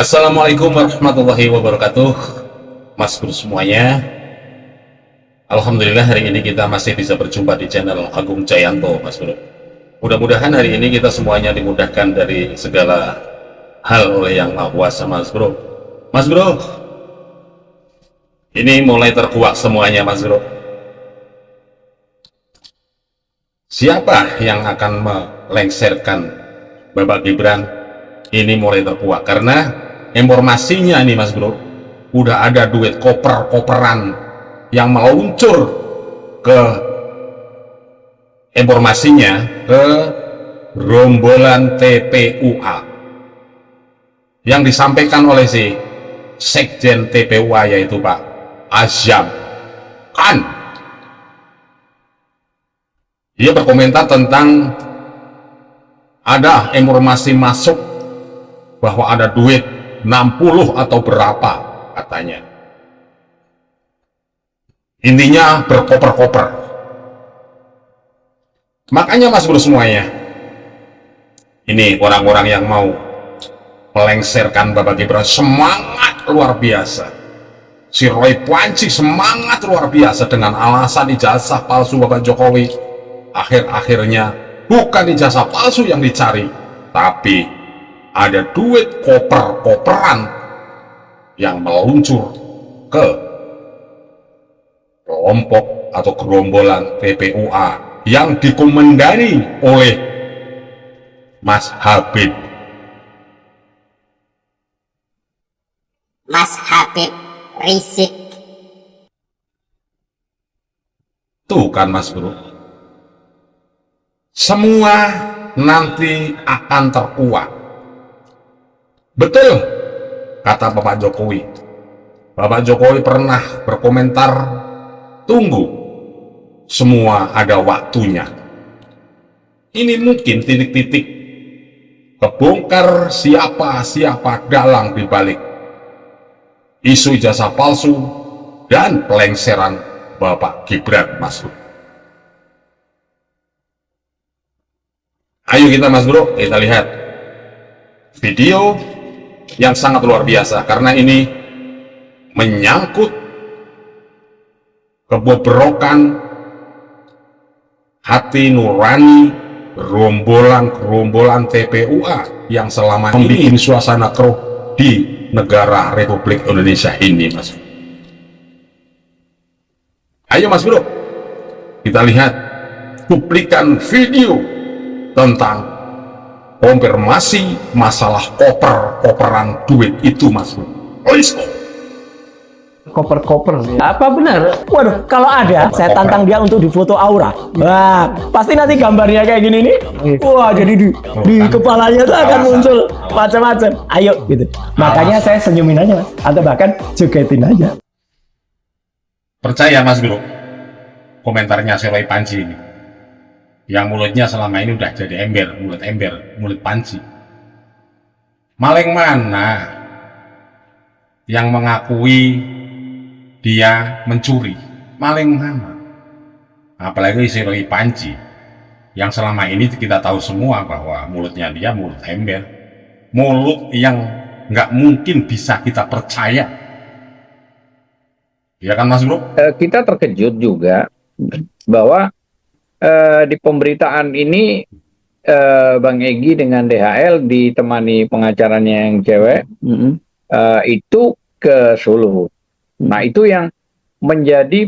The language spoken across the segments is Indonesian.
Assalamualaikum warahmatullahi wabarakatuh, Mas Bro semuanya. Alhamdulillah hari ini kita masih bisa berjumpa di channel Agung Jayanto, Mas Bro. Mudah-mudahan hari ini kita semuanya dimudahkan dari segala hal oleh Yang Maha Kuasa, Mas Bro. Mas Bro, ini mulai terkuak semuanya, Mas Bro. Siapa yang akan melengsarkan Bapak Gibran? Ini mulai terkuak karena informasinya nih, Mas Bro, udah ada duit koper-koperan yang meluncur ke informasinya ke rombolan TPUA yang disampaikan oleh si Sekjen TPUA, yaitu Pak Azam Khan. Dia berkomentar tentang ada informasi masuk bahwa ada duit 60 atau berapa katanya. Intinya berkoper-koper. Makanya Mas Bro semuanya, ini orang-orang yang mau melengsarkan Bapak Gibran semangat luar biasa. Si Roy Panci semangat luar biasa dengan alasan ijazah palsu Bapak Jokowi. Akhir-akhirnya bukan ijazah palsu yang dicari, tapi ada duit koper-koperan yang meluncur ke kelompok atau gerombolan TPUA yang dikomandani oleh Mas Habib. Mas Habib Rizik. Tuh kan Mas Bro, semua nanti akan terkuak. Betul kata Bapak Jokowi. Bapak Jokowi pernah berkomentar, tunggu, semua ada waktunya. Ini mungkin titik-titik kebongkar siapa dalang dibalik isu ijazah palsu dan pelengseran Bapak Gibran, Mas Bro. Ayo kita, Mas Bro, kita lihat video yang sangat luar biasa karena ini menyangkut kebobrokan hati nurani gerombolan TPUA yang selama ini membuat suasana keruh di negara Republik Indonesia ini, Mas. Ayo Mas Bro, kita lihat cuplikan video tentang konfirmasi masalah koper-koperan duit itu, Mas Bro. Let's go. Koper-koper apa benar? Waduh, kalau ada saya tantang dia untuk difoto aura. Wah, pasti nanti gambarnya kayak gini nih. Wah, jadi di kepalanya tuh akan muncul macam-macam. Ayo gitu. Makanya saya senyumin aja, Mas, atau bahkan jogetin aja. Percaya Mas Bro, komentarnya si Roy Panci ini, yang mulutnya selama ini udah jadi mulut panci. Maling mana yang mengakui dia mencuri? Maling mana? Apalagi si Roy Panci yang selama ini kita tahu semua bahwa mulutnya dia mulut ember, mulut yang nggak mungkin bisa kita percaya. Ya kan Mas Bro? Kita terkejut juga bahwa di pemberitaan ini Bang Egy dengan DHL ditemani pengacaranya yang cewek itu ke Solo. Nah itu yang menjadi,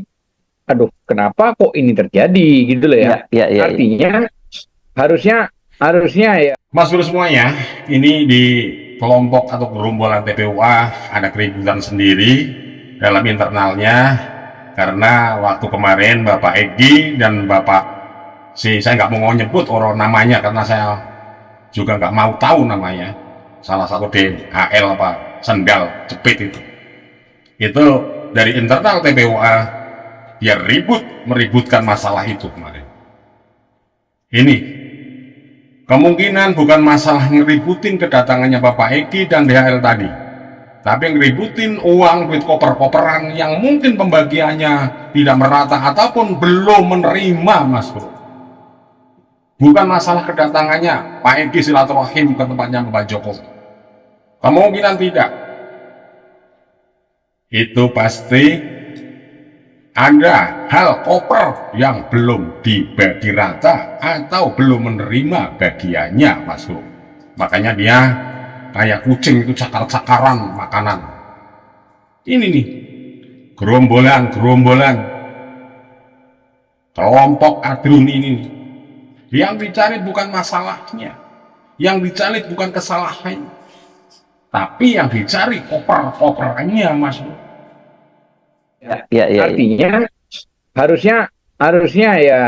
aduh kenapa kok ini terjadi gitu loh ya. Artinya harusnya ya. Mas Bro semuanya, ini di kelompok atau gerombolan TPUA ada keributan sendiri dalam internalnya karena waktu kemarin Bapak Egy dan Bapak saya nggak mau nyebut orang namanya karena saya juga nggak mau tahu namanya, salah satu DHL apa sendal jepit itu dari internal TPUA dia meributkan masalah itu kemarin. Ini kemungkinan bukan masalah ngeributin kedatangannya Bapak Egy dan DHL tadi, tapi ngeributin uang duit koper-koperan yang mungkin pembagiannya tidak merata ataupun belum menerima, Mas Bro. Bukan masalah kedatangannya Pak Egy silaturahim ke tempatnya Bapak Jokowi, Kemungkinan tidak. Itu pasti ada hal koper yang belum dibagi rata atau belum menerima bagiannya, Mas Bro. Makanya dia kayak kucing itu cakar-cakaran makanan. Ini nih, gerombolan kelompok adrun ini nih. Yang dicari bukan masalahnya, yang dicari bukan kesalahannya, tapi yang dicari koper-koperannya, Mas Bro. Ya. Artinya harusnya ya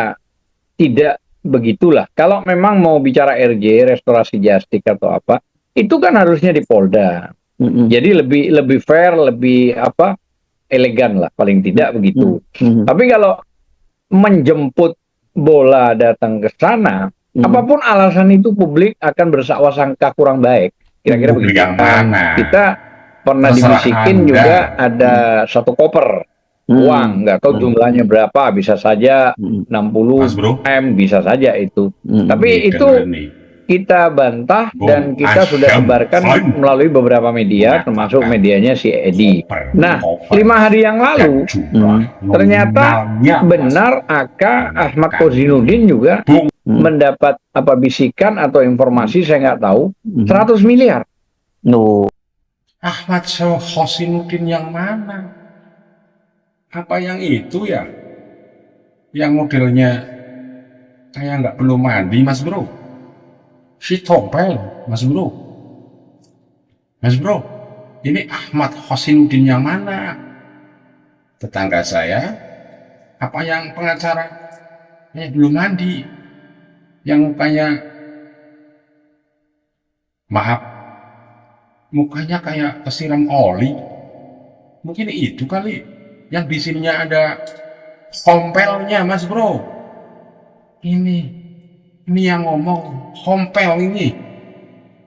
tidak begitulah. Kalau memang mau bicara RJ, restorasi jastik atau apa, itu kan harusnya di Polda. Jadi lebih fair, lebih elegan lah, paling tidak begitu. Tapi kalau menjemput bola datang ke sana, apapun alasan itu publik akan bersangka kurang baik. Kira-kira begitu. Yang mana? Kita pernah Terserah dibisikin Anda. juga ada satu koper uang, nggak tahu jumlahnya berapa, bisa saja 60 Mas Bro. M, bisa saja itu. Tapi Ini itu denger nih. kita bantah Bung dan kita sudah Asyam sebarkan Fan melalui beberapa media, mengatakan termasuk medianya si Edi. koper, Nah, koper, 5 hari yang lalu dan jumlah ternyata nominalnya, Mas. benar AK Ahmad Kozinuddin juga Bung, mendapat bisikan atau informasi, saya nggak tahu, 100 miliar. Ahmad Hosinuddin yang mana? Apa yang itu ya? Yang modelnya kayak nggak perlu mandi, Mas Bro. Si tompel, Mas Bro. Mas Bro, ini Ahmad Hosinuddin yang mana? Tetangga saya? Apa yang pengacara? Belum mandi. Yang mukanya, maaf, mukanya kayak kesiram oli. Mungkin itu kali. Yang di sininya ada hompelnya, Mas Bro. Ini yang ngomong hompel ini.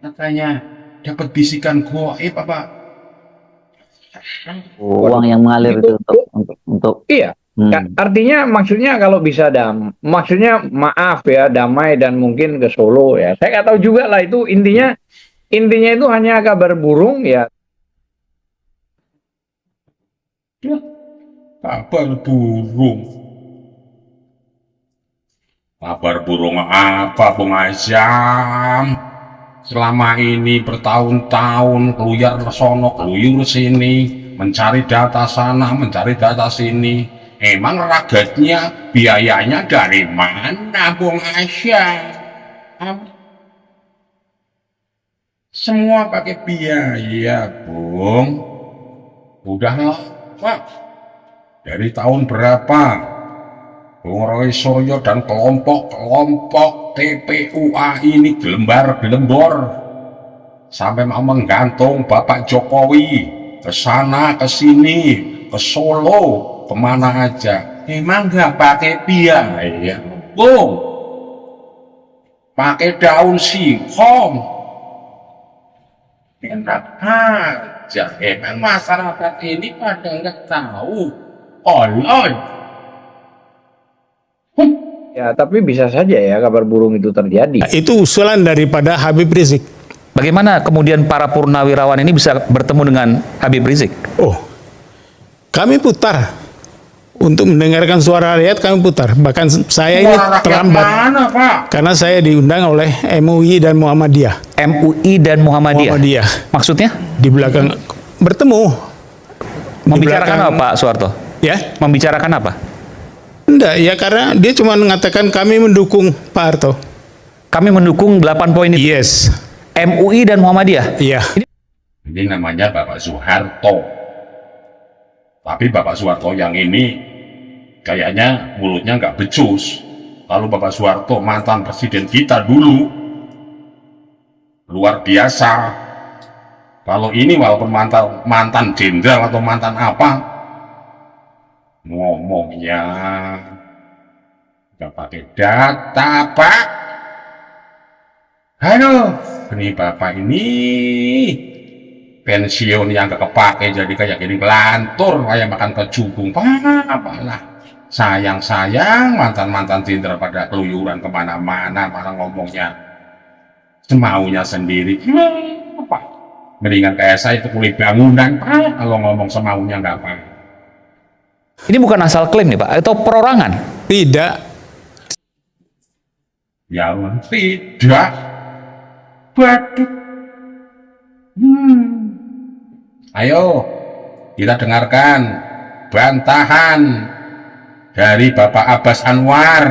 Katanya dapat bisikan goib apa? Uang yang mengalir itu untuk Iya. Artinya maksudnya kalau bisa maksudnya maaf ya, damai dan mungkin ke Solo ya. Saya nggak tahu juga lah itu intinya itu hanya kabar burung ya. Kabar burung. Kabar burung apa, Bung Asyam? Selama ini bertahun-tahun keluyar sono, keluyur sini, mencari data sana, mencari data sini. Emang ragatnya, biayanya dari mana, Bung Asyam? Semua pakai biaya, Bung. Udahlah, Pak. Dari tahun berapa Bung Roy Suryo dan kelompok TPUA ini gelembar-gelembor sampai mau menggantung Bapak Jokowi ke sana, ke sini, ke Solo, kemana aja. Emang nggak pakai biaya, Bung? Pakai daun singkong. Enak aja. Emang masyarakat ini pada nggak tahu. Ya, tapi bisa saja ya kabar burung itu terjadi. Itu usulan daripada Habib Rizik. Bagaimana kemudian para purnawirawan ini bisa bertemu dengan Habib Rizik? Oh, kami putar untuk mendengarkan suara rakyat, kami putar. Bahkan saya ini Suara rakyat terlambat mana, Pak? karena saya diundang oleh MUI dan Muhammadiyah. MUI dan Muhammadiyah. Maksudnya? Di belakang bertemu. Membicarakan belakang- apa, Pak Soeharto? Ya, Membicarakan apa? enggak ya, karena dia cuma mengatakan kami mendukung Pak Harto. Kami mendukung 8 poin itu. Yes, MUI dan Muhammadiyah. iya. Ini namanya Bapak Soeharto. Tapi Bapak Soeharto yang ini kayaknya mulutnya nggak becus. Lalu Bapak Soeharto mantan presiden kita dulu, luar biasa. Kalau ini walaupun mantan jenderal atau mantan apa, ngomongnya nggak pakai data, Pak. Aduh, ini Bapak ini pensiun yang gak kepake jadi kayak gini kelantur kayak makan kecubung. Apalah, sayang mantan jenderal pada keluyuran kemana-mana, malah ngomongnya semaunya sendiri. Apa? Mendingan kayak saya itu kulit bangunan, Pak. Kalau ngomong semaunya nggak apa. Ini bukan asal klaim nih Pak, atau perorangan? Tidak. Ya tidak. Waduh. Ayo kita dengarkan bantahan dari Bapak Abbas Anwar.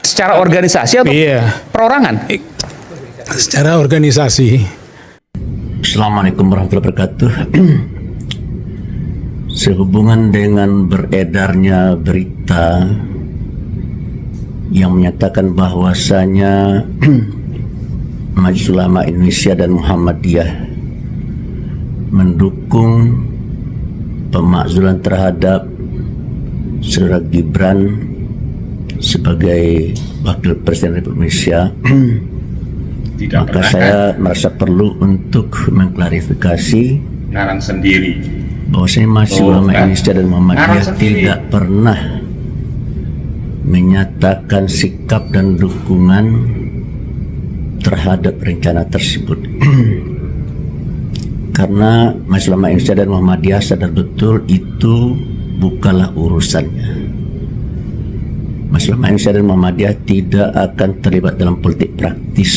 Secara organisasi atau Iya. perorangan? Secara organisasi. Assalamualaikum warahmatullahi wabarakatuh. Sehubungan dengan beredarnya berita yang menyatakan bahwasanya Majelis Ulama Indonesia dan Muhammadiyah mendukung pemakzulan terhadap Saudara Gibran sebagai Wakil Presiden Republik Indonesia, Tidak maka pernah saya merasa perlu untuk mengklarifikasi ngarang sendiri. bahwasanya Majelis Oh, Ulama kan? Indonesia dan Muhammadiyah Ngarang sendiri. tidak pernah menyatakan sikap dan dukungan terhadap rencana tersebut. Karena Majelis Ulama Indonesia dan Muhammadiyah sadar betul itu bukanlah urusannya. Majelis Ulama Indonesia dan Muhammadiyah tidak akan terlibat dalam politik praktis.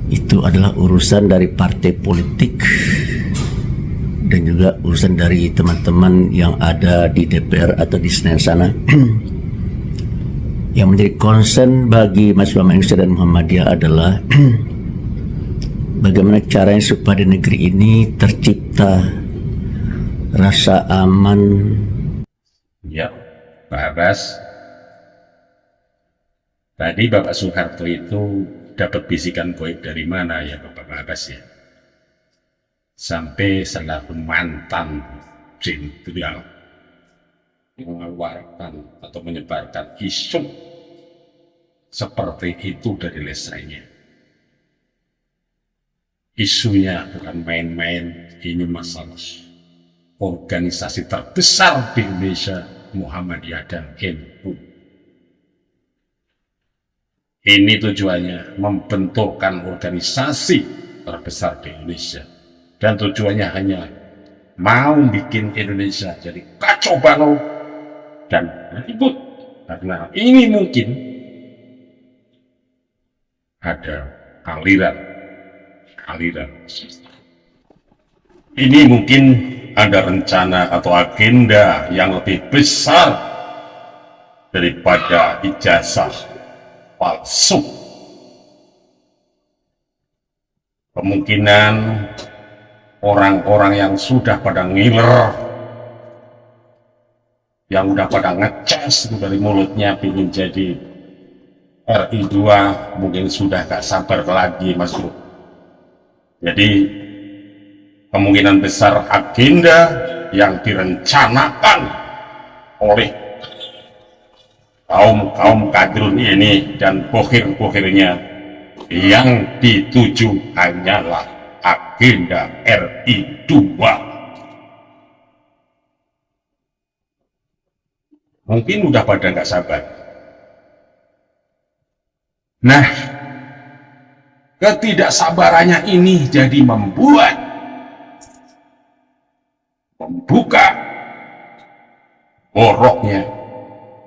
Itu adalah urusan dari partai politik dan juga urusan dari teman-teman yang ada di DPR atau di Senayan sana. Yang menjadi concern bagi Majelis Ulama Indonesia dan Muhammadiyah adalah bagaimana caranya supaya di negeri ini tercipta rasa aman. Ya, Pak Abbas. Tadi Bapak Soeharto itu dapat bisikan goib dari mana ya Bapak Abbas ya? Sampai selaku mantan jenderal mengeluarkan atau menyebarkan isu seperti itu dari lesainya. Isunya bukan main-main, ini masalah organisasi terbesar di Indonesia, Muhammadiyah dan NU. Ini tujuannya membentukkan organisasi terbesar di Indonesia. Dan tujuannya hanya mau bikin Indonesia jadi kacau balau dan ribut. Karena ini mungkin ada aliran. Ini mungkin ada rencana atau agenda yang lebih besar daripada ijazah palsu. Kemungkinan orang-orang yang sudah pada ngiler, yang udah pada ngecas dari mulutnya ingin jadi RI 2, mungkin sudah gak sabar lagi masuk. Jadi kemungkinan besar agenda yang direncanakan oleh kaum kadrun ini dan bohir-bohirnya yang dituju hanyalah agenda RI 2. Mungkin udah pada nggak sabar. Nah, ketidaksabarannya ini jadi membuka boroknya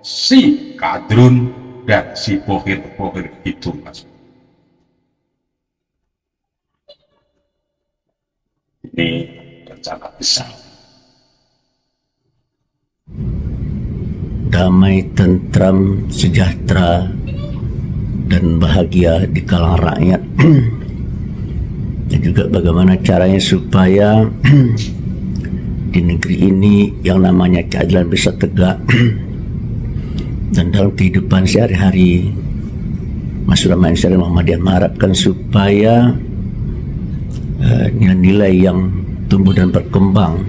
si kadrun dan si bohir-bohir itu, Mas. Ini rencana besar. Damai, tentram, sejahtera, dan bahagia di kalangan rakyat. Dan juga bagaimana caranya supaya di negeri ini yang namanya keadilan bisa tegak. Dan dalam kehidupan sehari-hari, Majelis Ulama Indonesia dan Muhammadiyah mengharapkan supaya nilai-nilai yang tumbuh dan berkembang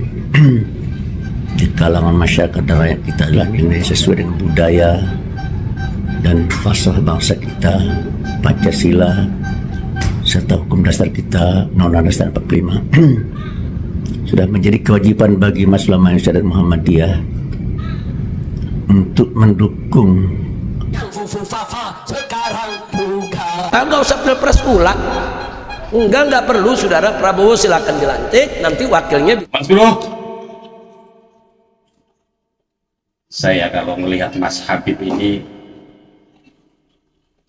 di kalangan masyarakat dan rakyat kita adalah nilai sesuai dengan budaya dan falsafah bangsa kita, Pancasila, serta hukum dasar kita, Undang-Undang Dasar 45. Sudah menjadi kewajiban bagi Majelis Ulama Indonesia dan Muhammadiyah untuk mendukung. Nggak usah pilpres ulang. Enggak perlu saudara. Prabowo silakan dilantik, nanti wakilnya. Mas Bro, saya kalau melihat Mas Habib ini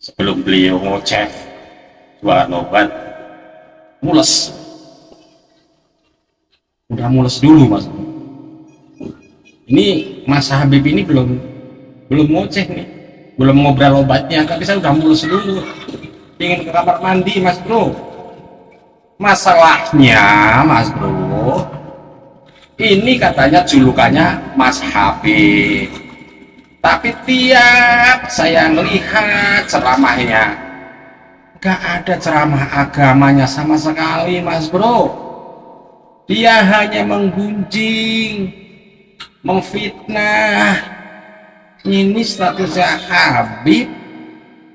sebelum beliau ngoceh jualan obat, mules, udah mules dulu Mas. Ini Mas Habib ini belum ngoceh nih, belum ngobrol obatnya, tapi saya udah mules dulu, ingin ke kamar mandi Mas Bro. Masalahnya Mas Bro, ini katanya julukannya Mas Habib, tapi tiap saya melihat ceramahnya gak ada ceramah agamanya sama sekali Mas Bro. Dia hanya menggunjing, memfitnah. Ini statusnya Habib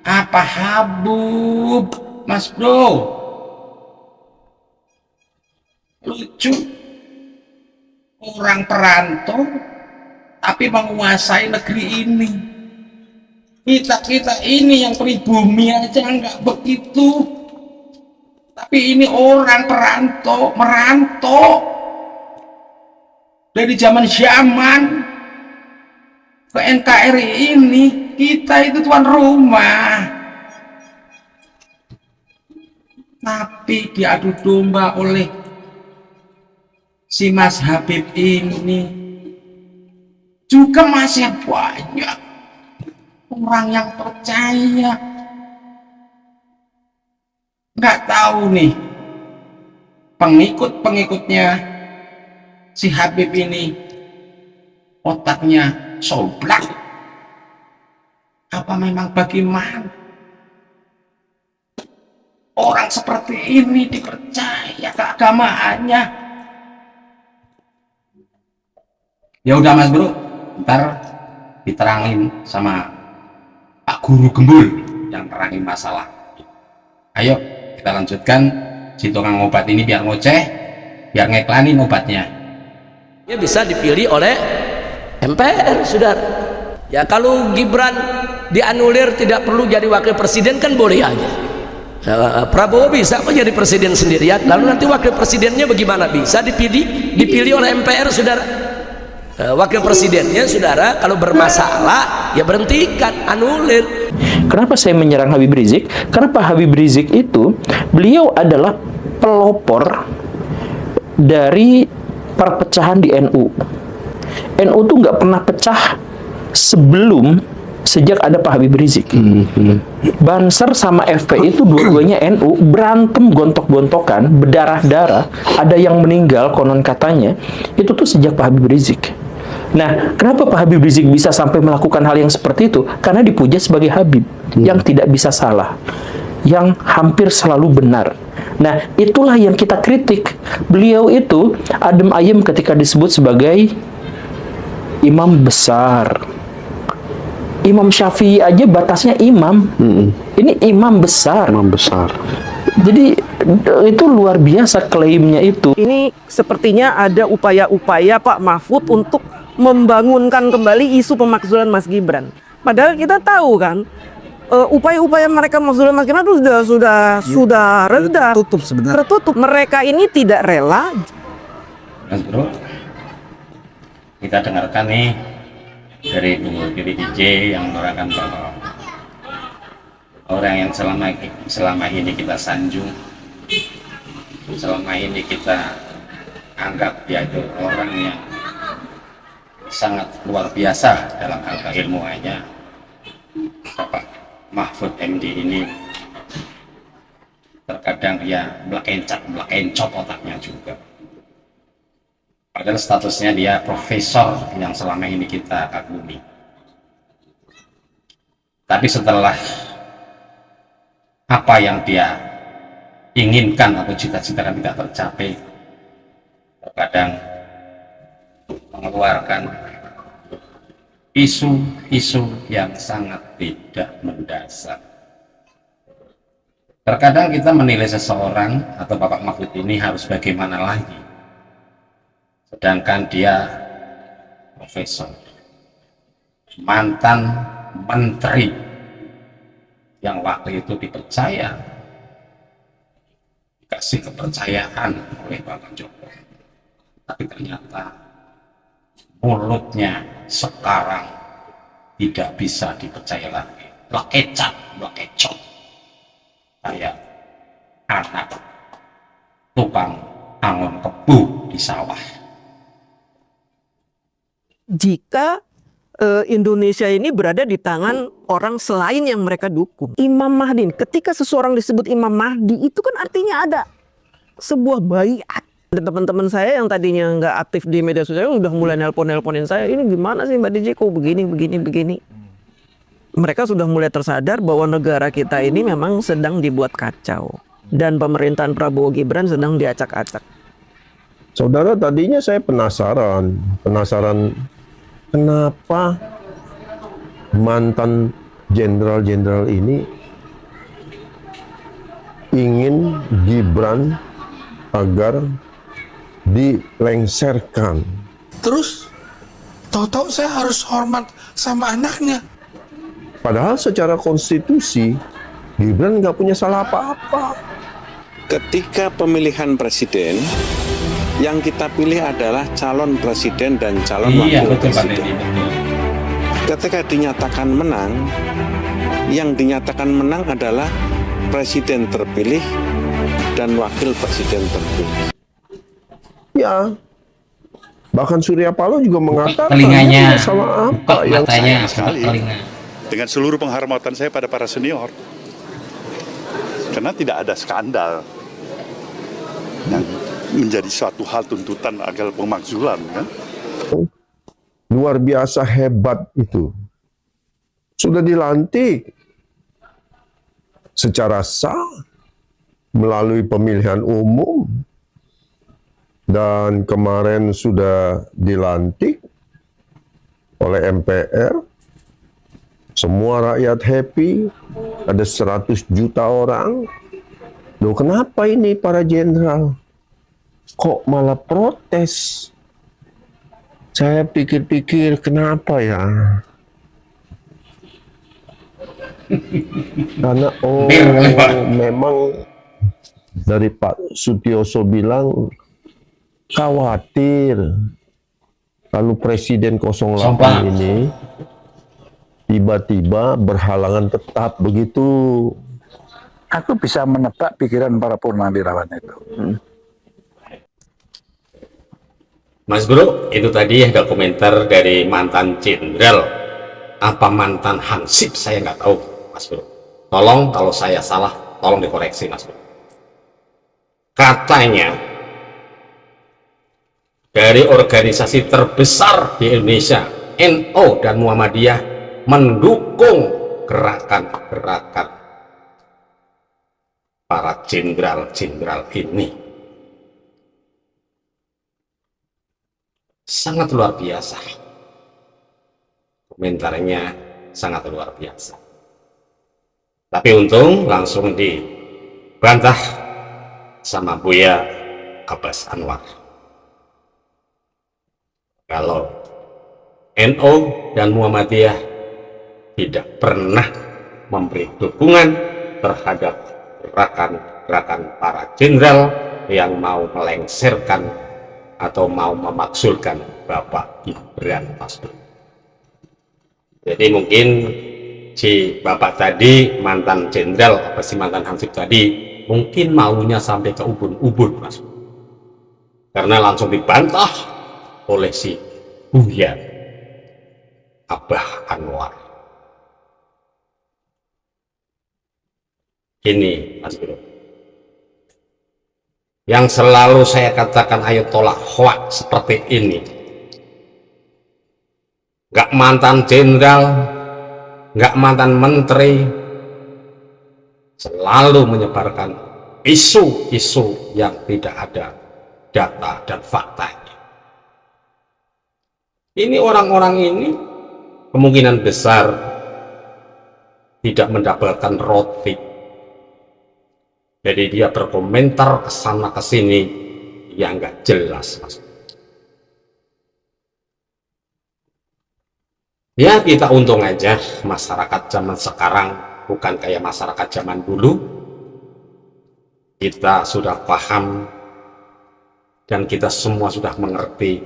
apa Habub Mas Bro? Lucu, orang perantau tapi menguasai negeri ini. Kita ini yang pribumi aja nggak begitu, tapi ini orang perantau, merantau dari zaman ke NKRI ini. Kita itu tuan rumah, tapi diadu domba oleh si Mas Habib ini. Juga masih banyak orang yang percaya. Nggak tahu nih pengikut-pengikutnya si Habib ini otaknya soblak apa memang bagaimana orang seperti ini dipercaya keagamaannya. Ya udah Mas Bro, ntar diterangin sama Pak Guru Gembul yang terangin masalah. Ayo kita lanjutkan, si tukang obat ini biar ngoceh, biar ngeklanin obatnya. Ya bisa dipilih oleh MPR saudara. Ya kalau Gibran dianulir tidak perlu jadi wakil presiden kan boleh aja. Prabowo bisa kok jadi presiden sendirian, lalu nanti wakil presidennya bagaimana? Bisa dipilih oleh MPR saudara. Wakil presidennya saudara kalau bermasalah ya berhentikan, anulir. Kenapa saya menyerang Habib Rizik? Karena Pak Habib Rizik itu beliau adalah pelopor dari perpecahan di NU. NU tuh nggak pernah pecah sejak ada Pak Habib Rizik. Banser sama FPI itu dua-duanya NU, berantem gontok-gontokan, berdarah-darah, ada yang meninggal konon katanya, itu tuh sejak Pak Habib Rizik. Nah, kenapa Pak Habib Rizik bisa sampai melakukan hal yang seperti itu? Karena dipuja sebagai Habib, yang tidak bisa salah, yang hampir selalu benar. Nah, itulah yang kita kritik. Beliau itu adem ayem ketika disebut sebagai imam besar. Imam Syafi'i aja batasnya imam. Ini imam besar. Imam besar. Jadi itu luar biasa klaimnya itu. Ini sepertinya ada upaya-upaya Pak Mahfud untuk membangunkan kembali isu pemakzulan Mas Gibran. Padahal kita tahu kan upaya-upaya mereka memakzulan Mas Gibran itu sudah reda, tertutup sebenarnya. Tertutup. Mereka ini tidak rela. Mas Bro, kita dengarkan nih dari Bung Kiri DJ yang menerangkan bahwa orang yang selama ini kita sanjung, selama ini kita anggap dia itu orang yang sangat luar biasa dalam hal keilmuannya, Bapak Mahfud MD ini terkadang dia melekencot otaknya juga. Padahal statusnya dia profesor yang selama ini kita kagumi. Tapi setelah apa yang dia inginkan atau cita-citakan tidak tercapai, terkadang mengeluarkan isu-isu yang sangat tidak mendasar. Terkadang kita menilai seseorang atau Bapak Mahfud ini harus bagaimana lagi, sedangkan dia profesor, mantan menteri yang waktu itu dipercaya dikasih kepercayaan oleh Bapak Jokowi, tapi ternyata mulutnya sekarang tidak bisa dipercaya lagi, lekecot kayak anak tukang angon kebu di sawah. Jika Indonesia ini berada di tangan orang selain yang mereka dukung. Imam Mahdi, ketika seseorang disebut Imam Mahdi, itu kan artinya ada sebuah baiat. Dan teman-teman saya yang tadinya nggak aktif di media sosial udah mulai nelpon-nelponin saya, ini gimana sih Mbak DJ kok begini. Mereka sudah mulai tersadar bahwa negara kita ini memang sedang dibuat kacau. Dan pemerintahan Prabowo Gibran sedang diacak-acak. Saudara, tadinya saya penasaran kenapa mantan jenderal-jenderal ini ingin Gibran agar dilengserkan. Terus tahu-tahu saya harus hormat sama anaknya. Padahal secara konstitusi Gibran nggak punya salah apa-apa. Ketika pemilihan presiden, yang kita pilih adalah calon presiden dan calon wakil presiden. Ketika dinyatakan menang, yang dinyatakan menang adalah presiden terpilih dan wakil presiden terpilih. Ya, bahkan Surya Paloh juga mengatakan telinganya, sama apa yang matanya, sekali dengan seluruh penghormatan saya pada para senior, karena tidak ada skandal yang menjadi suatu hal tuntutan agar pemakzulan, kan? Luar biasa hebat itu. Sudah dilantik secara sah melalui pemilihan umum dan kemarin sudah dilantik oleh MPR. Semua rakyat happy, ada 100 juta orang. Loh, kenapa ini para jenderal kok malah protes? Saya pikir-pikir kenapa ya? Karena memang dari Pak Sutioso bilang khawatir kalau Presiden 08 ini tiba-tiba berhalangan tetap begitu. Aku bisa menebak pikiran para purnawirawan itu. Mas Bro, itu tadi ada komentar dari mantan jenderal, apa mantan hansip, saya nggak tahu, Mas Bro. Tolong kalau saya salah, tolong dikoreksi, Mas Bro. Katanya dari organisasi terbesar di Indonesia, NU dan Muhammadiyah mendukung gerakan-gerakan para jenderal-jenderal ini. Sangat luar biasa. Komentarnya sangat luar biasa. Tapi untung langsung dibantah sama Buya Abbas Anwar. Kalau NU dan Muhammadiyah tidak pernah memberi dukungan terhadap gerakan-gerakan para jenderal yang mau melengsarkan atau mau memaksulkan Bapak Gibran, Mas Bro. Jadi mungkin si Bapak tadi, mantan jenderal, apa sih mantan hansip tadi, mungkin maunya sampai ke ubun-ubun, Mas Bro. Karena langsung dibantah oleh si Buya Abah Anwar. Ini, Mas Bro, yang selalu saya katakan, ayo tolak hoax seperti ini. Nggak mantan jenderal, nggak mantan menteri, selalu menyebarkan isu-isu yang tidak ada data dan faktanya. Ini orang-orang ini kemungkinan besar tidak mendapatkan roti. Jadi dia berkomentar ke sana ke sini yang nggak jelas, Mas. Ya, kita untung aja masyarakat zaman sekarang bukan kayak masyarakat zaman dulu kita sudah paham dan kita semua sudah mengerti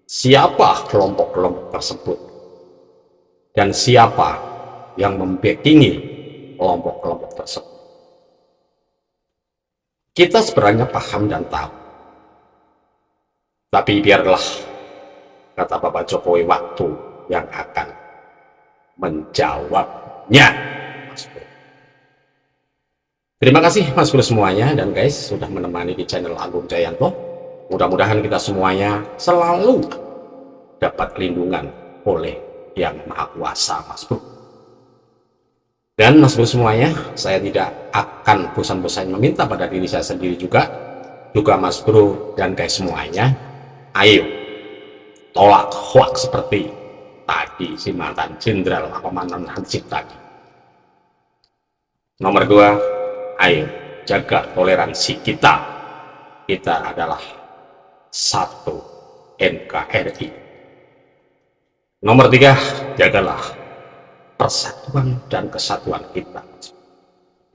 siapa kelompok-kelompok tersebut dan siapa yang membackingi kelompok-kelompok tersebut. Kita sebenarnya paham dan tahu, tapi biarlah, kata Bapak Jokowi, waktu yang akan menjawabnya. Mas Bro. Terima kasih Mas Bro semuanya dan guys sudah menemani di channel Agung Jayanto. Mudah-mudahan kita semuanya selalu dapat lindungan oleh Yang Maha Kuasa, Mas Bro. Dan Mas Bro semuanya, saya tidak akan bosan-bosan meminta pada diri saya sendiri juga Mas Bro dan guys semuanya, ayo tolak hoax seperti tadi si mantan Jenderal Komandan Hansip tadi. Nomor 2, ayo jaga toleransi kita. Kita adalah satu NKRI. Nomor 3, jagalah persatuan dan kesatuan kita.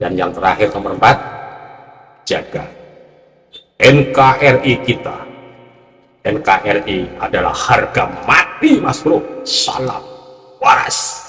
Dan yang terakhir nomor 4, jaga NKRI kita. NKRI adalah harga mati, Mas Bro. Salam waras.